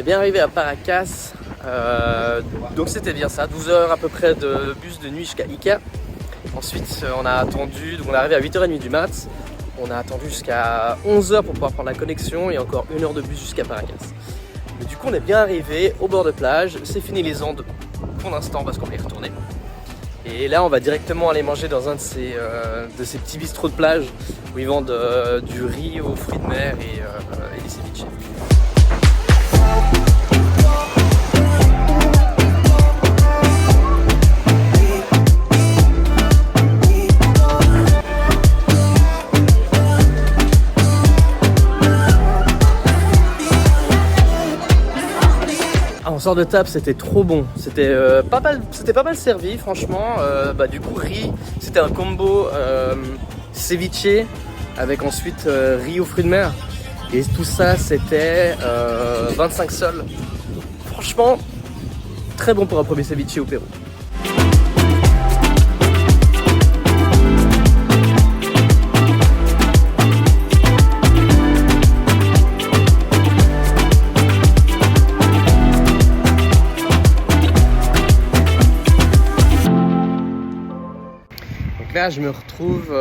est bien arrivé à Paracas. Donc c'était bien ça, 12 heures à peu près de bus de nuit jusqu'à Ica. Ensuite on a attendu, donc on est arrivé à 8h30 du mat. On a attendu jusqu'à 11h pour pouvoir prendre la connexion et encore 1 heure de bus jusqu'à Paracas. Mais du coup on est bien arrivé au bord de plage, c'est fini les Andes pour l'instant parce qu'on va y retourner. Et là on va directement aller manger dans un de ces petits bistrots de plage où ils vendent du riz aux fruits de mer et des ceviches. On sort de table, c'était trop bon, c'était pas mal servi franchement. Du coup riz, c'était un combo ceviche avec ensuite riz aux fruits de mer et tout ça c'était 25 sols. Franchement très bon pour un premier ceviche au Pérou. Là je me retrouve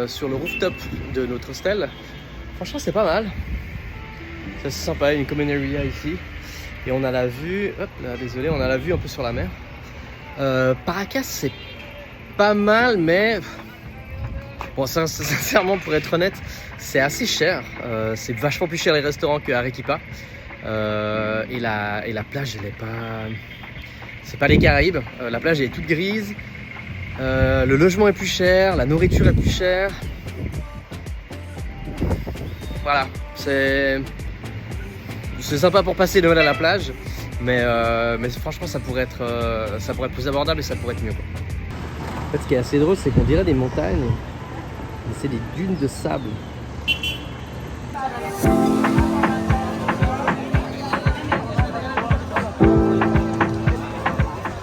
sur le rooftop de notre hostel. Franchement c'est pas mal. C'est assez sympa, une common area ici. Et on a la vue, hop là désolé, on a la vue un peu sur la mer. Paracas c'est pas mal mais bon sincèrement pour être honnête c'est assez cher. C'est vachement plus cher les restaurants qu'à Arequipa. Et la plage elle est pas... C'est pas les Caraïbes, la plage elle est toute grise. Le logement est plus cher, la nourriture est plus chère. Voilà, c'est sympa pour passer Noël à la plage, mais franchement ça pourrait être plus abordable et ça pourrait être mieux, quoi. En fait, ce qui est assez drôle, c'est qu'on dirait des montagnes, mais c'est des dunes de sable. J'ai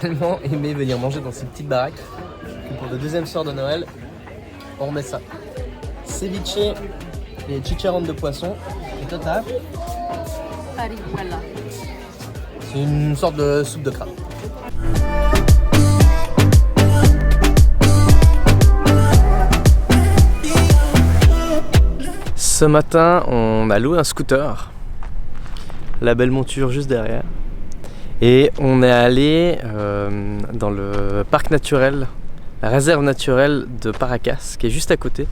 tellement aimé venir manger dans ces petites baraques. Pour le deuxième soir de Noël, on remet ça. Ceviche, les chicharrones de poisson. Et toi, t'as Parihuela. C'est une sorte de soupe de crabe. Ce matin, on a loué un scooter. La belle monture juste derrière. Et on est allé dans le parc naturel, la réserve naturelle de Paracas, qui est juste à côté.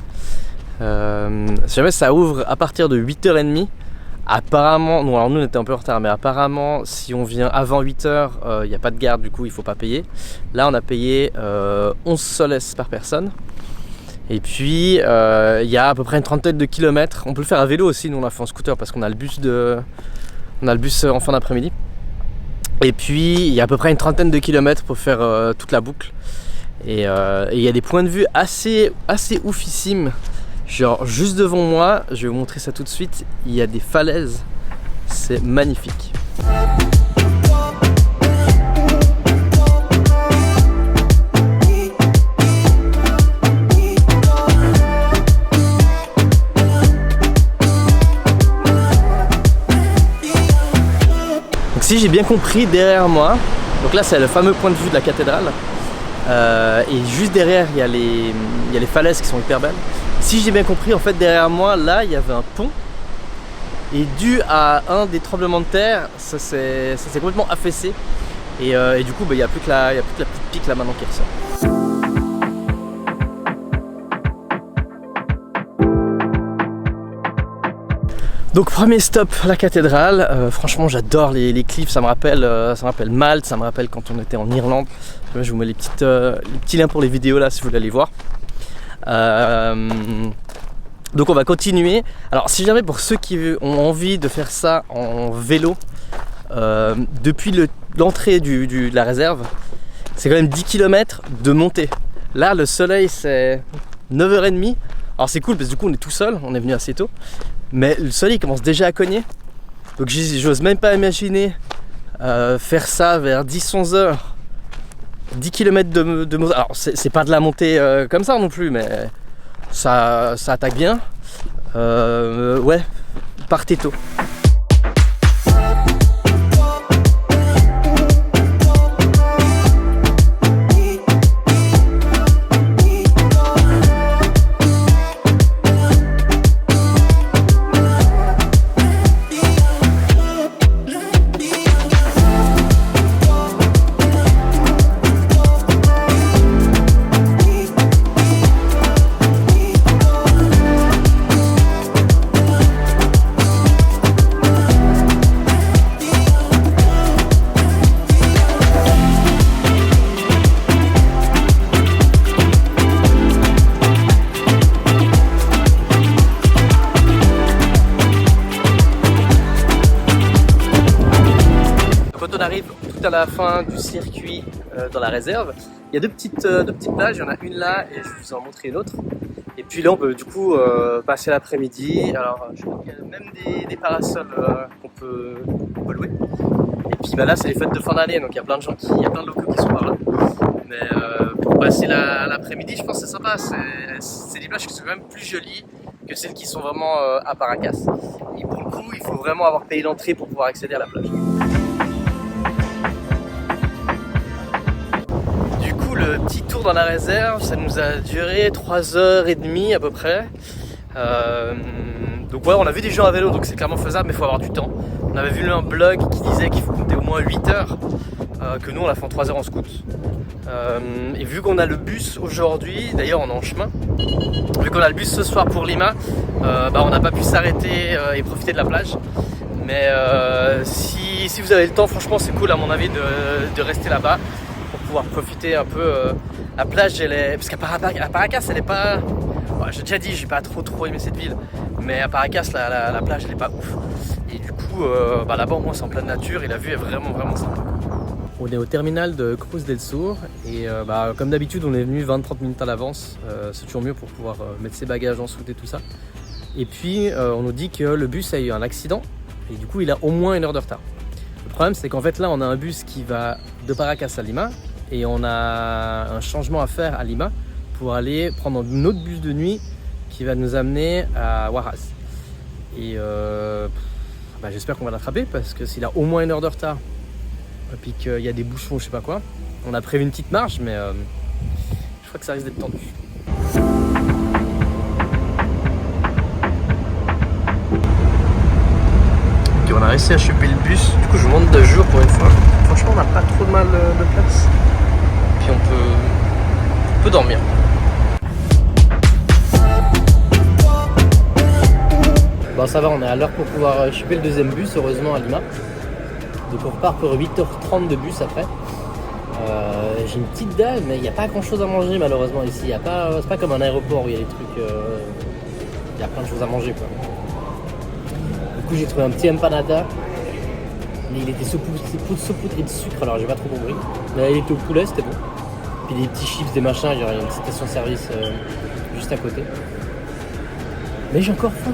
Si jamais ça ouvre à partir de 8h30, apparemment, non, alors nous on était un peu en retard, mais apparemment si on vient avant 8h, il n'y a pas de garde, du coup il ne faut pas payer. Là on a payé 11 soles par personne. Et puis il y a à peu près une trentaine de kilomètres. On peut le faire à vélo aussi, nous on l'a fait en scooter parce qu'on a le bus en fin d'après-midi. Et puis il y a à peu près une trentaine de kilomètres pour faire toute la boucle. Et il y a des points de vue assez oufissimes. Genre juste devant moi, je vais vous montrer ça tout de suite, il y a des falaises. C'est magnifique. Donc si j'ai bien compris, derrière moi, donc là c'est le fameux point de vue de la cathédrale. Et juste derrière il y a les falaises qui sont hyper belles. Si j'ai bien compris, en fait derrière moi là il y avait un pont et dû à un des tremblements de terre ça s'est complètement affaissé et du coup il n'y a plus que la petite pique là maintenant qui ressort. Donc premier stop, la cathédrale. Franchement j'adore les cliffs, ça me rappelle Malte, ça me rappelle quand on était en Irlande. Je vous mets les petits liens pour les vidéos là si vous voulez aller voir. Donc on va continuer. Alors si jamais pour ceux qui ont envie de faire ça en vélo, depuis l'entrée de la réserve, c'est quand même 10 km de montée. Là le soleil c'est 9h30. Alors c'est cool parce que du coup on est tout seul, on est venu assez tôt. Mais le soleil commence déjà à cogner. Donc j'ose même pas imaginer faire ça vers 10-11 heures. 10 km de montée. Alors c'est pas de la montée comme ça non plus, mais ça attaque bien. Ouais, partez tôt. à la fin du circuit dans la réserve. Il y a deux petites plages, il y en a une là et je vais vous en montrer une autre. Et puis là on peut du coup passer l'après-midi. Alors je crois qu'il y a même des parasols qu'on peut louer. Et puis bah, là c'est les fêtes de fin d'année, donc il y a plein de gens il y a plein de locaux qui sont par là. Mais pour passer l'après-midi, je pense que c'est sympa. C'est des plages qui sont quand même plus jolies que celles qui sont vraiment à Paracas. Et pour le coup, il faut vraiment avoir payé l'entrée pour pouvoir accéder à la plage. Du coup, le petit tour dans la réserve, ça nous a duré 3h30 à peu près. Donc ouais, on a vu des gens à vélo, donc c'est clairement faisable, mais il faut avoir du temps. On avait vu un blog qui disait qu'il faut compter au moins 8 heures, que nous on l'a fait en 3 heures en scout. Et vu qu'on a le bus aujourd'hui, d'ailleurs on est en chemin, vu qu'on a le bus ce soir pour Lima, on n'a pas pu s'arrêter et profiter de la plage. Mais si vous avez le temps, franchement c'est cool à mon avis de rester là-bas pour pouvoir profiter un peu. La plage, parce qu'à Paracas elle est pas... J'ai déjà dit, j'ai pas trop aimé cette ville, mais à Paracas la plage elle est pas ouf. Et du coup là-bas au moins c'est en pleine nature et la vue est vraiment sympa. On est au terminal de Cruz del Sur et comme d'habitude on est venu 20-30 minutes à l'avance, c'est toujours mieux pour pouvoir mettre ses bagages en soute et tout ça. Et puis on nous dit que le bus a eu un accident et du coup il a au moins 1 heure de retard. Le problème c'est qu'en fait là on a un bus qui va de Paracas à Lima et on a un changement à faire à Lima pour aller prendre un autre bus de nuit qui va nous amener à Huaraz. Et j'espère qu'on va l'attraper parce que s'il a au moins 1 heure de retard et puis qu'il y a des bouchons, je sais pas quoi. On a prévu une petite marge, mais je crois que ça risque d'être tendu. Ok, on a réussi à choper le bus. Du coup, je monte de jour pour une fois. Franchement, on n'a pas trop de mal de place. Puis on peut dormir. Bon, ça va, on est à l'heure pour pouvoir choper le deuxième bus, heureusement, à Lima. Donc on repart pour 8h30 de bus après. J'ai une petite dalle, mais il n'y a pas grand chose à manger malheureusement ici. C'est pas comme un aéroport où il y a des trucs. Il y a plein de choses à manger quoi. Du coup j'ai trouvé un petit empanada. Mais il était saupoudré de sucre, alors j'ai pas trop compris. Mais il était au poulet, c'était bon. Puis des petits chips, des machins, il y a une petite station-service juste à côté. Mais j'ai encore faim.